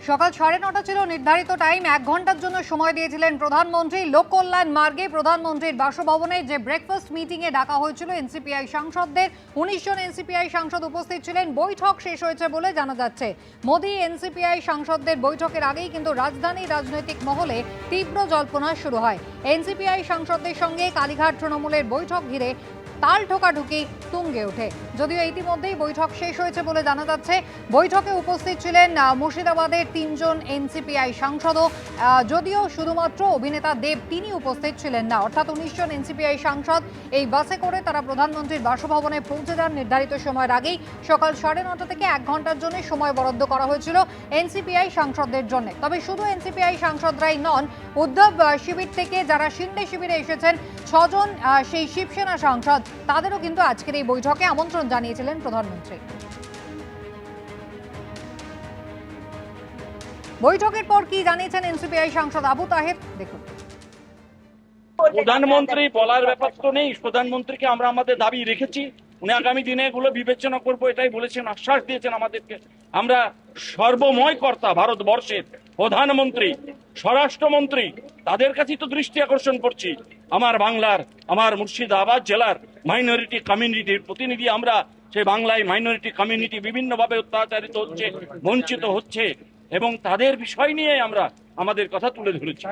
সকাল 9:30 ছিল নির্ধারিত টাইম। 1 ঘন্টার জন্য সময় দিয়েছিলেন প্রধানমন্ত্রী। লোক কল্যাণ মার্গে প্রধানমন্ত্রীর বাসভবনে যে ব্রেকফাস্ট মিটিংয়ে ডাকা হয়েছিল এনসিপিআই সাংসদদের, 19 জন এনসিপিআই সাংসদ উপস্থিত ছিলেন। বৈঠক শেষ হয়েছে বলে জানা যাচ্ছে। মোদি এনসিপিআই সাংসদদের বৈঠকের আগেই কিন্তু রাজধানীর রাজনৈতিক মহলে তীব্র জল্পনা শুরু হয়। এনসিপিআই সাংসদদের সঙ্গে কালীঘাট তৃণমূলের বৈঠক ঘিরে তাল ঠোকাঠুকি তুঙ্গে ওঠে। যদিও ইতিমধ্যেই বৈঠক শেষ হয়েছে বলে জানা যাচ্ছে। বৈঠকে উপস্থিত ছিলেন মুর্শিদাবাদের 3 জন এনসিপিআই সাংসদও, যদিও শুধুমাত্র অভিনেতা দেব তিনি উপস্থিত ছিলেন না। অর্থাৎ 19 জন এনসিপিআই সাংসদ এই বাসে করে তারা প্রধানমন্ত্রীর বাসভবনে পৌঁছে যান নির্ধারিত সময়ের আগেই। সকাল 9:30 থেকে 1 ঘন্টার জন্য সময় বরাদ্দ করা হয়েছিল এনসিপিআই সাংসদদের জন্য। তবে শুধু এনসিপিআই সাংসদরাই নন, উদ্ধব শিবির থেকে যারা শিন্ডে শিবিরে এসেছেন 6 জন সেই শিবসেনা সাংসদ, তাদেরও কিন্তু আজকের এই বৈঠকে আমন্ত্রণ জানিয়েছিলেন প্রধানমন্ত্রী। বৈঠকের পর কি জানিয়েছেন এনসিপিআই সাংসদ আবু তাহের, দেখুন। প্রধানমন্ত্রী বলার ব্যাপার তো নেই, প্রধানমন্ত্রীকে আমরা আমাদের দাবি রেখেছি, উনি আগামী দিনে এগুলো বিবেচনা করবো এটাই বলেছেন, আশ্বাস দিয়েছেন আমাদেরকে। আমরা সর্বময় কর্তা ভারতবর্ষের প্রধানমন্ত্রী, স্বরাষ্ট্রমন্ত্রী, তাদের কাছেই তো দৃষ্টি আকর্ষণ করছি। আমার বাংলার, আমার মুর্শিদাবাদ জেলার মাইনরিটি কমিউনিটির প্রতিনিধি আমরা। সেই বাংলায় মাইনরিটি কমিউনিটি বিভিন্নভাবে অত্যাচারিত হচ্ছে, বঞ্চিত হচ্ছে, এবং তাদের বিষয় নিয়ে আমরা আমাদের কথা তুলে ধরেছি।